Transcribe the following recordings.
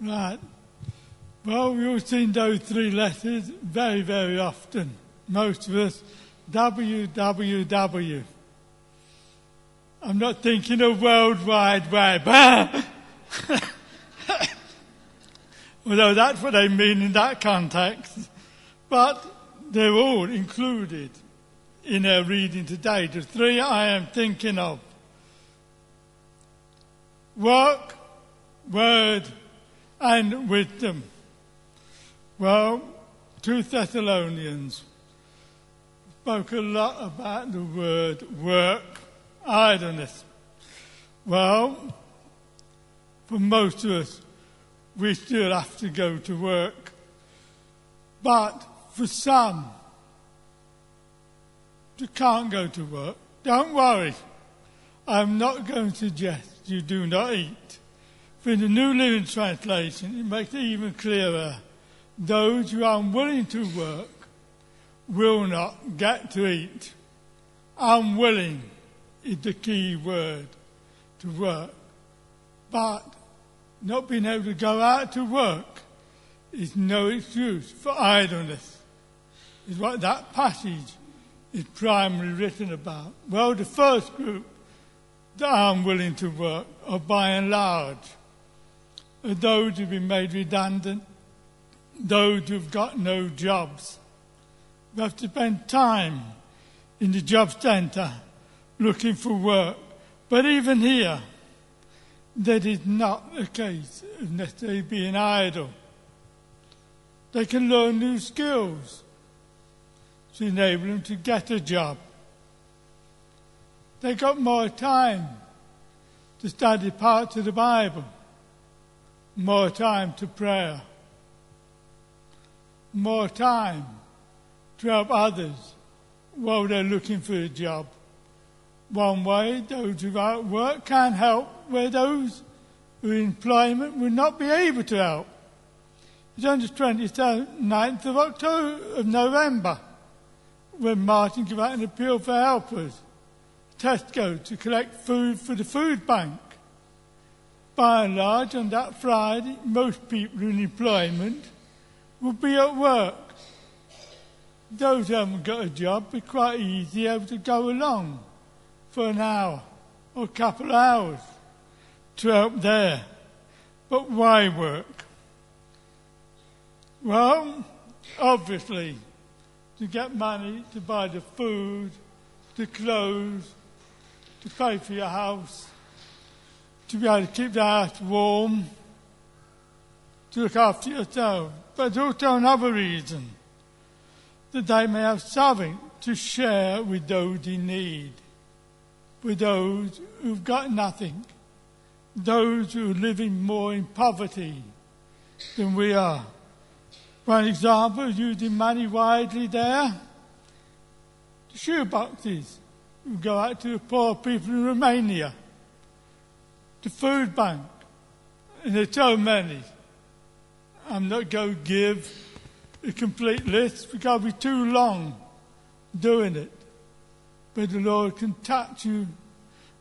Right. Well, we all seen those three letters very, very often. Most of us, www. I'm not thinking of World Wide Web. Although that's what they mean in that context. But they're all included in our reading today. The three I am thinking of: work, word, and wisdom. Well, 2 Thessalonians spoke a lot about the word work, idleness. Well, for most of us, we still have to go to work. But for some, you can't go to work. Don't worry. I'm not going to suggest you do not eat. For in the New Living Translation, it makes it even clearer. Those who are unwilling to work will not get to eat. Unwilling is the key word to work. But not being able to go out to work is no excuse for idleness. Is what that passage is primarily written about. Well, the first group that are unwilling to work are by and large are those who've been made redundant, those who've got no jobs. We have to spend time in the job centre looking for work. But even here, that is not a case of necessarily being idle. They can learn new skills to enable them to get a job. They got more time to study parts of the Bible, more time to prayer, more time to help others while they're looking for a job. One way those without work can help where those who are in employment will not be able to help. It's on the 29th of November when Martin gave out an appeal for helpers, Tesco, to collect food for the food bank. By and large, on that Friday, most people in employment will be at work. Those who haven't got a job will be quite easy able to go along for an hour or a couple of hours to help there. But why work? Well, obviously, to get money to buy the food, the clothes, to pay for your house, to be able to keep the house warm, to look after yourself. But there's also another reason, that they may have something to share with those in need, with those who've got nothing, those who are living more in poverty than we are. One example is using money widely there. The shoe boxes who go out to the poor people in Romania, the food bank, and there's so many. I'm not going to give a complete list because it'll be too long doing it. But the Lord can touch you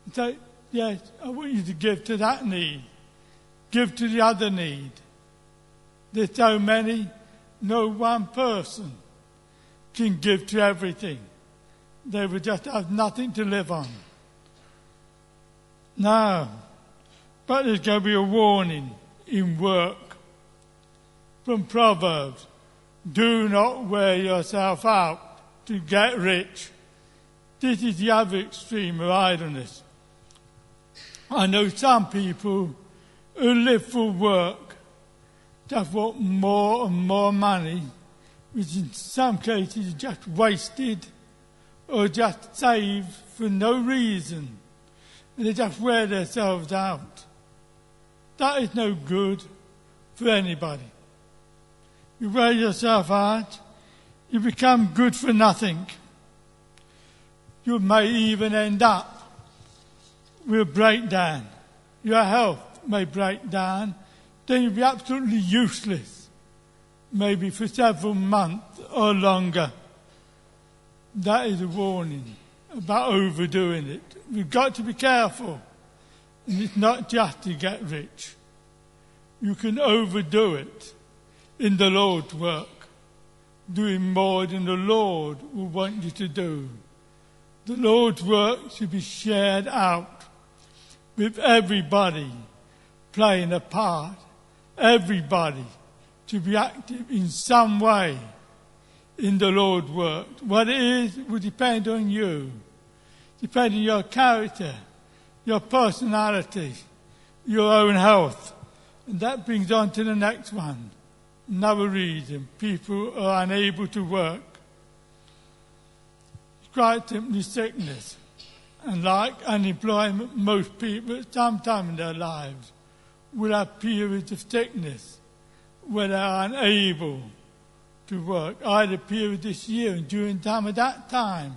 and say, yes, I want you to give to that need. Give to the other need. There's so many, no one person can give to everything. They will just have nothing to live on. No. But there's going to be a warning in work from Proverbs. Do not wear yourself out to get rich. This is the other extreme of idleness. I know some people who live for work just want more and more money, which in some cases is just wasted or just saved for no reason. And they just wear themselves out. That is no good for anybody. You wear yourself out, you become good for nothing. You may even end up with a breakdown. Your health may break down, then you'll be absolutely useless, maybe for several months or longer. That is a warning about overdoing it. We've got to be careful. And it's not just to get rich. you can overdo it in the Lord's work, doing more than the Lord will want you to do. The Lord's work should be shared out with everybody playing a part. Everybody to be active in some way in the Lord's work. What it is will depend on you, depend on your character, your personality, your own health. And that brings on to the next one. Another reason people are unable to work. It's quite simply sickness. And like unemployment, most people at some time in their lives will have periods of sickness where they are unable to work. I had a period this year, and during time of that time,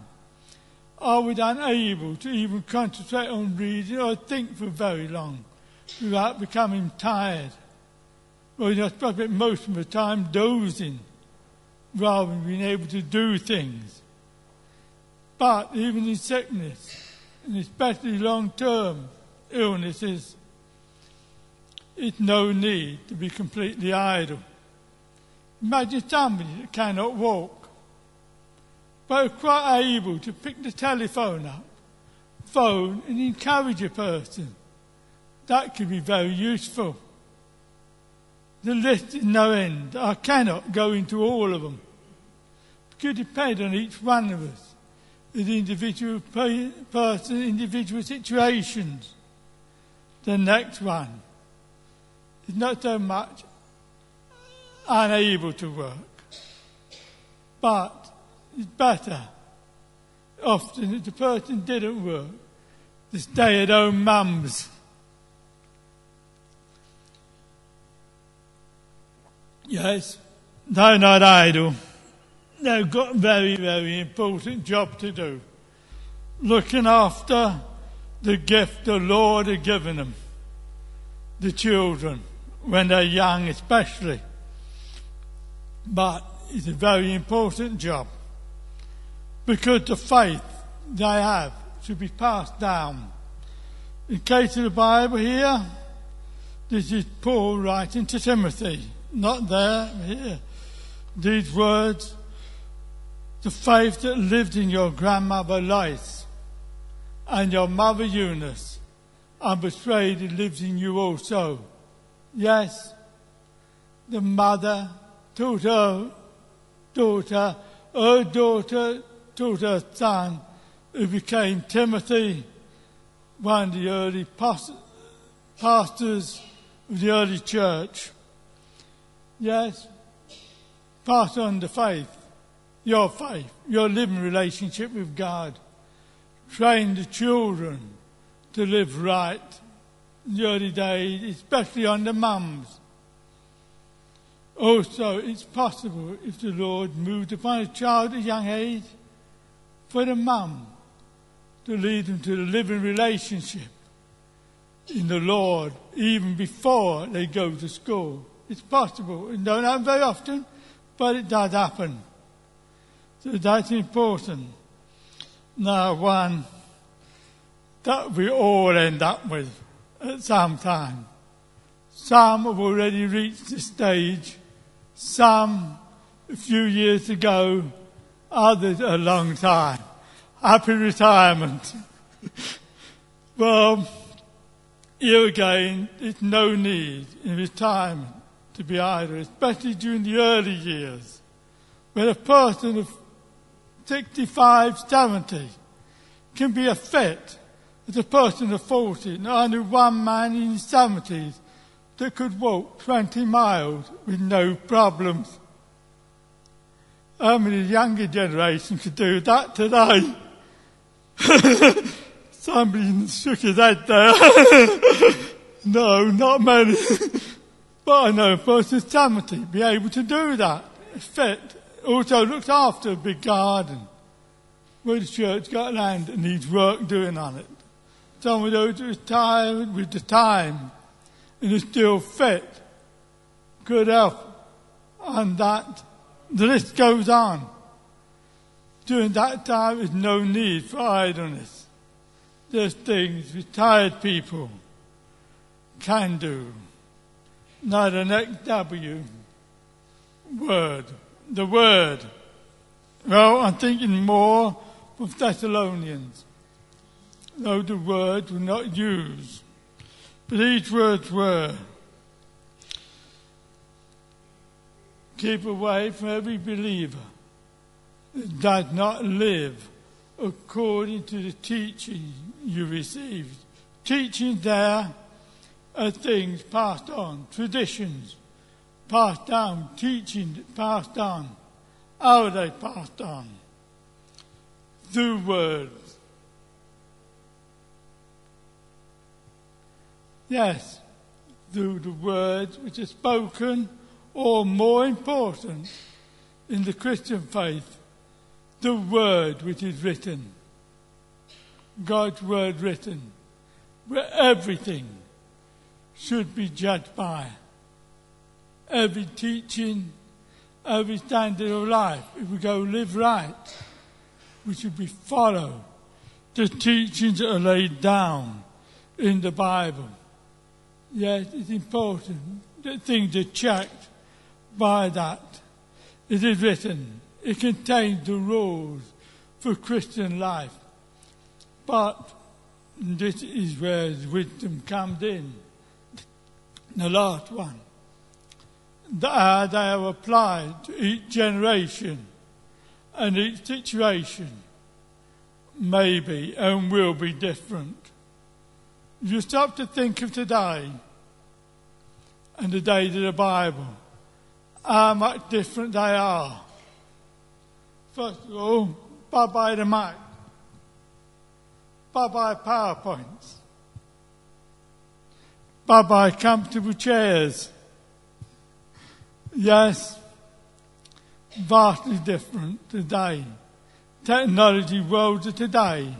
I was unable to even concentrate on reading or think for very long without becoming tired. Well, I spent most of the time dozing rather than being able to do things. But even in sickness, and especially long-term illnesses, it's no need to be completely idle. Imagine somebody that cannot walk, but is quite able to pick the telephone up, phone, and encourage a person. That could be very useful. The list is no end. I cannot go into all of them. It could depend on each one of us, the individual person, individual situations. The next one is not so much unable to work, but it's better often if the person didn't work, the stay-at-home mums. Yes, they're not idle. They've got a very, very important job to do. Looking after the gift the Lord has given them, the children, when they're young especially. But it's a very important job because the faith they have should be passed down. In case of the Bible here, this is Paul writing to Timothy. Not there, here. These words, the faith that lived in your grandmother Lois and your mother Eunice, I'm persuaded lives in you also. Yes, the mother taught her daughter taught her son, who became Timothy, one of the early pastors of the early church. Yes, pass on the faith, your living relationship with God. Train the children to live right in the early days, especially on the mums. Also, it's possible, if the Lord moved upon a child at a young age, for the mum to lead them to the living relationship in the Lord, even before they go to school. It's possible. It don't happen very often, but it does happen. So that's important. Now, one that we all end up with at some time. Some have already reached the stage, some a few years ago, others a long time. Happy retirement. Well, here again, there's no need in retirement to be idle, especially during the early years, when a person of 65, 70 can be as fit as a person of 40. And I knew one man in his 70s that could walk 20 miles with no problems. How many younger generation could do that today? Somebody shook his head there. No, not many. But I know a person of 70 be able to do that. Fit. Also looks after a big garden where the church got land and needs work doing on it. Some of those who are tired with the time and are still fit, good health, and that the list goes on. During that time, there's no need for idleness. There's things retired people can do. not an XW. Word. The Word. Well, I'm thinking more of Thessalonians, though the word was not used. But these words were, keep away from every believer that does not live according to the teaching you received. Teaching there are things passed on, traditions passed down, teaching passed on. How are they passed on? Through words. Yes, through the words which are spoken, or more important in the Christian faith, the word which is written. God's word written, where everything should be judged by. Every teaching, every standard of life, if we go live right, we should be follow the teachings that are laid down in the Bible. Yes, it's important that things are checked by that. It is written. It contains the rules for Christian life. But this is where wisdom comes in. The last one. They are applied to each generation and each situation maybe and will be different. If you stop to think of today and the days of the Bible, how much different they are. First of all, bye-bye the mic. Bye-bye PowerPoints. Bye-bye comfortable chairs. Yes, vastly different today. Technology world of today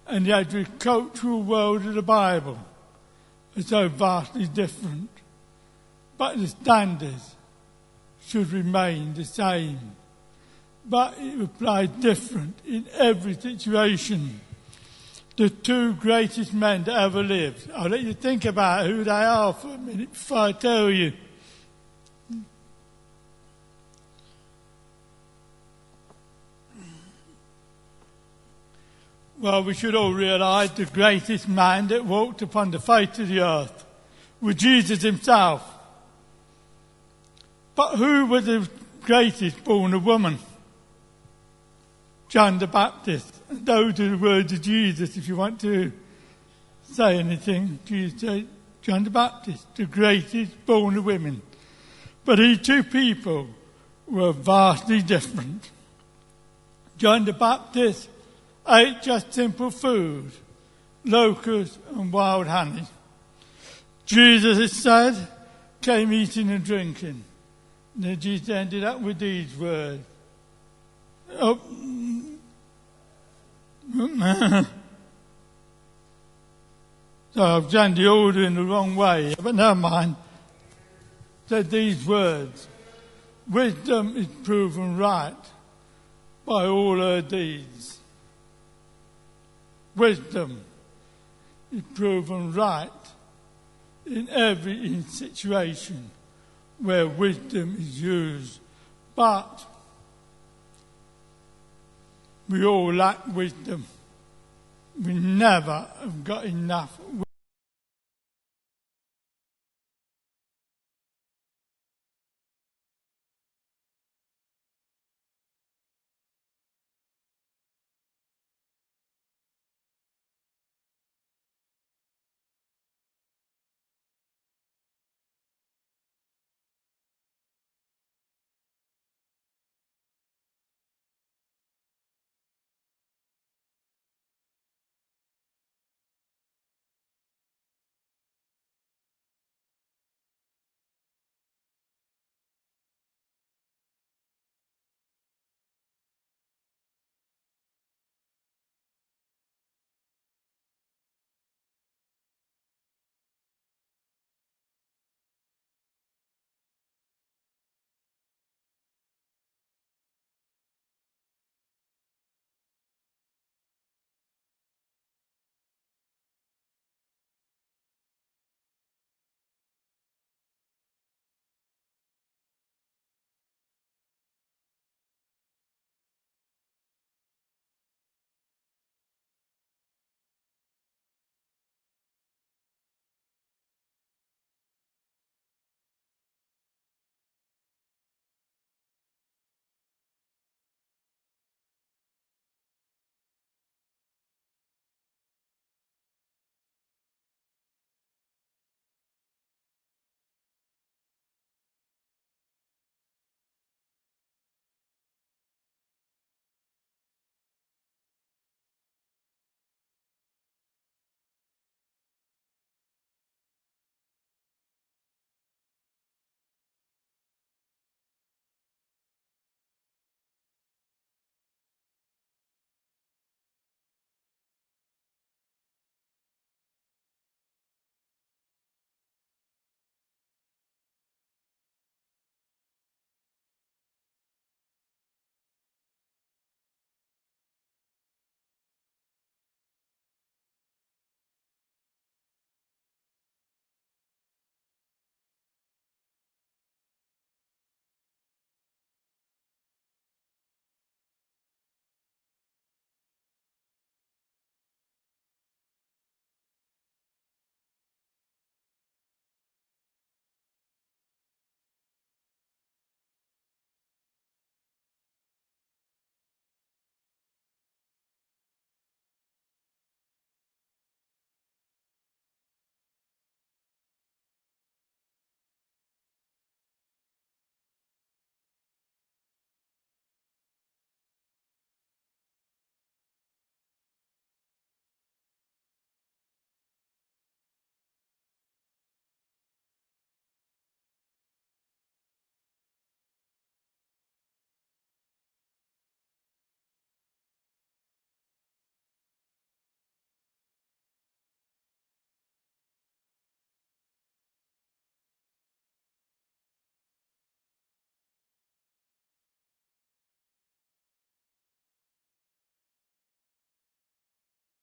and the agricultural world of the Bible are so vastly different. But the standards should remain the same. But it applies different in every situation. The two greatest men that ever lived. I'll let you think about who they are for a minute before I tell you. Well, we should all realise the greatest man that walked upon the face of the earth was Jesus himself. But who was the greatest born of woman? John the Baptist. And those are the words of Jesus. If you want to say anything, Jesus said, John the Baptist, the greatest born of women. But these two people were vastly different. John the Baptist ate just simple food, locusts and wild honey. Jesus, it said, came eating and drinking. And then Jesus ended up with these words. Oh, so I've done the order in the wrong way, but never mind. Said these words, wisdom is proven right by all her deeds. Wisdom is proven right in every situation where wisdom is used. But we all lack wisdom. We never have got enough wisdom.